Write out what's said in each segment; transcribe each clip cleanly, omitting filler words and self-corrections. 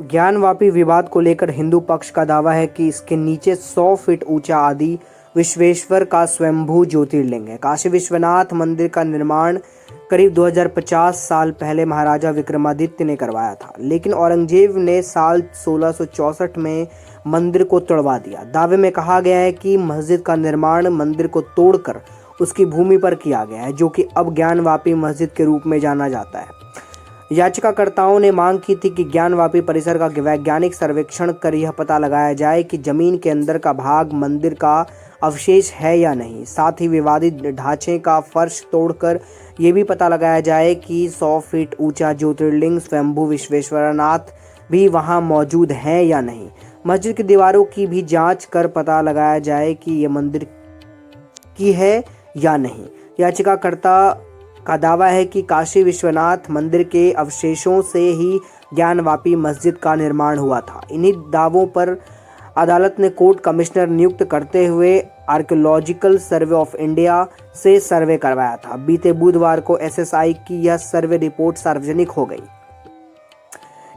ज्ञानवापी विवाद को लेकर हिंदू पक्ष का दावा है कि इसके नीचे 100 फीट ऊंचा आदि विश्वेश्वर का स्वयंभू ज्योतिर्लिंग है। काशी विश्वनाथ मंदिर का निर्माण करीब 2050 साल पहले महाराजा विक्रमादित्य ने करवाया था, लेकिन औरंगजेब ने साल 1664 में मंदिर को तोड़वा दिया। दावे में कहा गया है कि मस्जिद का निर्माण मंदिर को तोड़कर उसकी भूमि पर किया गया है, जो कि अब ज्ञानवापी मस्जिद के रूप में जाना जाता है। याचिकाकर्ताओं ने मांग की थी कि ज्ञानवापी परिसर का वैज्ञानिक सर्वेक्षण कर यह पता लगाया जाए कि जमीन के अंदर का भाग मंदिर का अवशेष है या नहीं। साथ ही विवादित ढांचे का फर्श तोड़कर ये भी पता लगाया जाए कि 100 फीट ऊंचा ज्योतिर्लिंग स्वयंभू विश्वेश्वरनाथ भी वहां मौजूद है या नहीं। मस्जिद की दीवारों की भी जांच कर पता लगाया जाए कि ये मंदिर की है या नहीं। याचिकाकर्ता का दावा है कि काशी विश्वनाथ मंदिर के अवशेषों से ही ज्ञानवापी मस्जिद का निर्माण हुआ था। इन्हीं दावों पर अदालत ने कोर्ट कमिश्नर नियुक्त करते हुए आर्कियोलॉजिकल सर्वे ऑफ इंडिया से सर्वे करवाया था। बीते बुधवार को एसएसआई की यह सर्वे रिपोर्ट सार्वजनिक हो गई।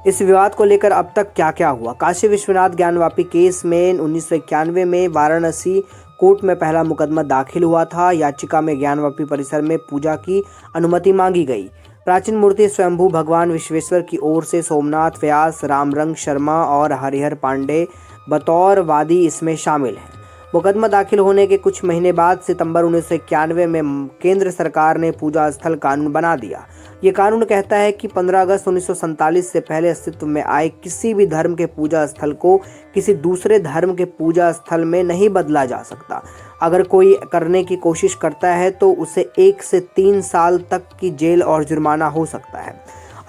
इस विवाद को लेकर अब तक क्या क्या हुआ। काशी विश्वनाथ ज्ञानवापी केस में 1991 में वाराणसी कोर्ट में पहला मुकदमा दाखिल हुआ था। याचिका में ज्ञानवापी परिसर में पूजा की अनुमति मांगी गई। प्राचीन मूर्ति स्वयंभू भगवान विश्वेश्वर की ओर से सोमनाथ व्यास, रामरंग शर्मा और हरिहर पांडे बतौर वादी इसमें शामिल हैं। मुकदमा दाखिल होने के कुछ महीने बाद सितंबर 1991 में केंद्र सरकार ने पूजा स्थल कानून बना दिया। ये कानून कहता है कि 15 अगस्त 1947 से पहले अस्तित्व में आए किसी भी धर्म के पूजा स्थल को किसी दूसरे धर्म के पूजा स्थल में नहीं बदला जा सकता। अगर कोई करने की कोशिश करता है तो उसे 1 से 3 साल तक की जेल और जुर्माना हो सकता है।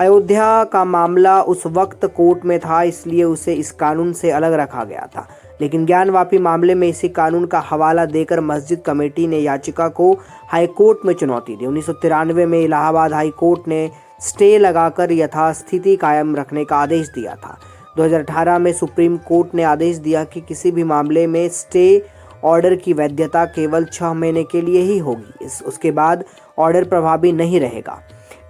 अयोध्या का मामला उस वक्त कोर्ट में था, इसलिए उसे इस कानून से अलग रखा गया था। लेकिन ज्ञानवापी मामले में इसी कानून का हवाला देकर मस्जिद कमेटी ने याचिका को हाईकोर्ट में चुनौती दी। 1993 में इलाहाबाद हाईकोर्ट ने स्टे लगाकर यथास्थिति कायम रखने का आदेश दिया था। 2018 में सुप्रीम कोर्ट ने आदेश दिया कि किसी भी मामले में स्टे ऑर्डर की वैधता केवल 6 महीने के लिए ही होगी। उसके बाद ऑर्डर प्रभावी नहीं रहेगा।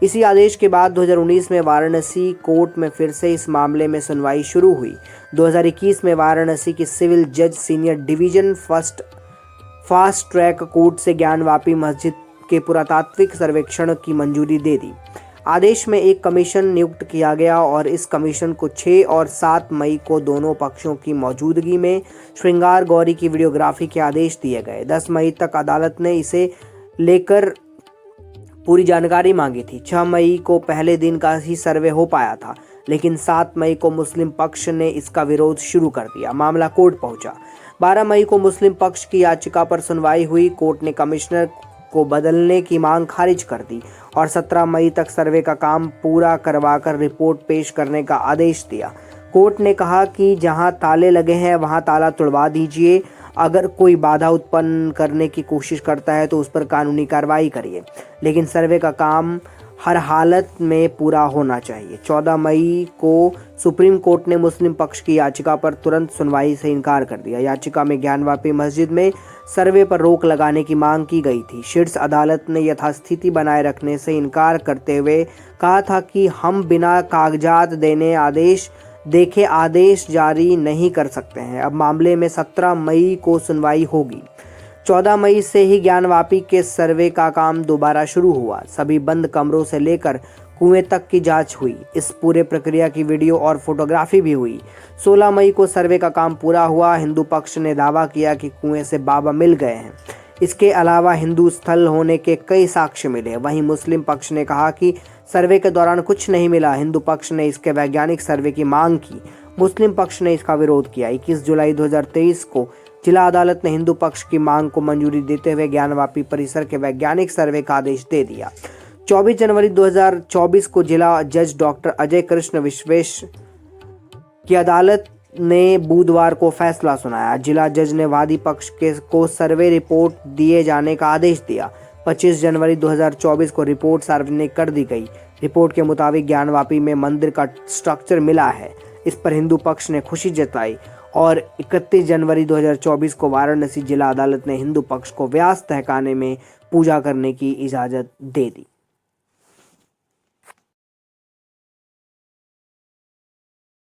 इसी आदेश के बाद 2019 में वाराणसी कोर्ट में फिर से इस मामले में सुनवाई शुरू हुई। 2021 में वाराणसी की सिविल जज senior division fast track court से ज्ञानवापी मस्जिद के पुरातात्विक सर्वेक्षण की मंजूरी दे दी। आदेश में एक कमीशन नियुक्त किया गया और इस कमीशन को 6 और 7 मई को दोनों पक्षों की मौजूदगी में श्रृंगार गौरी की वीडियोग्राफी के आदेश दिए गए। 10 मई तक अदालत ने इसे लेकर पूरी जानकारी मांगी थी। 6 मई को पहले दिन का ही सर्वे हो पाया था, लेकिन 7 मई को मुस्लिम पक्ष ने इसका विरोध शुरू कर दिया। मामला कोर्ट पहुंचा। 12 मई को मुस्लिम पक्ष की याचिका पर सुनवाई हुई। कोर्ट ने कमिश्नर को बदलने की मांग खारिज कर दी और 17 मई तक सर्वे का काम पूरा करवाकर रिपोर्ट पेश करने का आदेश दिया। कोर्ट ने कहा कि जहां ताले लगे हैं वहां ताला तुड़वा दीजिए। अगर कोई बाधा उत्पन्न करने की कोशिश करता है तो उस पर कानूनी कार्रवाई करिए, लेकिन सर्वे का काम हर हालत में पूरा होना चाहिए। 14 मई को सुप्रीम कोर्ट ने मुस्लिम पक्ष की याचिका पर तुरंत सुनवाई से इनकार कर दिया। याचिका में ज्ञानवापी मस्जिद में सर्वे पर रोक लगाने की मांग की गई थी। शीर्ष अदालत ने यथास्थिति बनाए रखने से इनकार करते हुए कहा था कि हम बिना कागजात देखे आदेश जारी नहीं कर सकते हैं। अब मामले में 17 मई को सुनवाई होगी। 14 मई से ही ज्ञानवापी के सर्वे का काम दोबारा शुरू हुआ। सभी बंद कमरों से लेकर कुएं तक की जांच हुई। इस पूरे प्रक्रिया की वीडियो और फोटोग्राफी भी हुई। 16 मई को सर्वे का काम पूरा हुआ। हिंदू पक्ष ने दावा किया कि कुएं से बाबा मिल गए हैं। इसके अलावा हिंदू स्थल होने के कई साक्ष्य मिले। वहीं मुस्लिम पक्ष ने कहा कि सर्वे के दौरान कुछ नहीं मिला। हिंदू पक्ष ने इसके वैज्ञानिक सर्वे की मांग की। मुस्लिम पक्ष ने इसका विरोध किया। 21 जुलाई 2023 को जिला अदालत ने हिंदू पक्ष की मांग को मंजूरी देते हुए ज्ञानवापी परिसर के वैज्ञानिक सर्वे का आदेश दे दिया। 24 जनवरी 2024 को जिला जज डॉक्टर अजय कृष्ण विश्वेश की अदालत ने बुधवार को फैसला सुनाया। जिला जज ने वादी पक्ष को सर्वे रिपोर्ट दिए जाने का आदेश दिया। 25 जनवरी 2024 को रिपोर्ट सार्वजनिक कर दी गई। रिपोर्ट के मुताबिक ज्ञानवापी में मंदिर का स्ट्रक्चर मिला है। इस पर हिंदू पक्ष ने खुशी जताई और 31 जनवरी 2024 को वाराणसी जिला अदालत ने हिंदू पक्ष को व्यास तहखाने में पूजा करने की इजाज़त दे दी।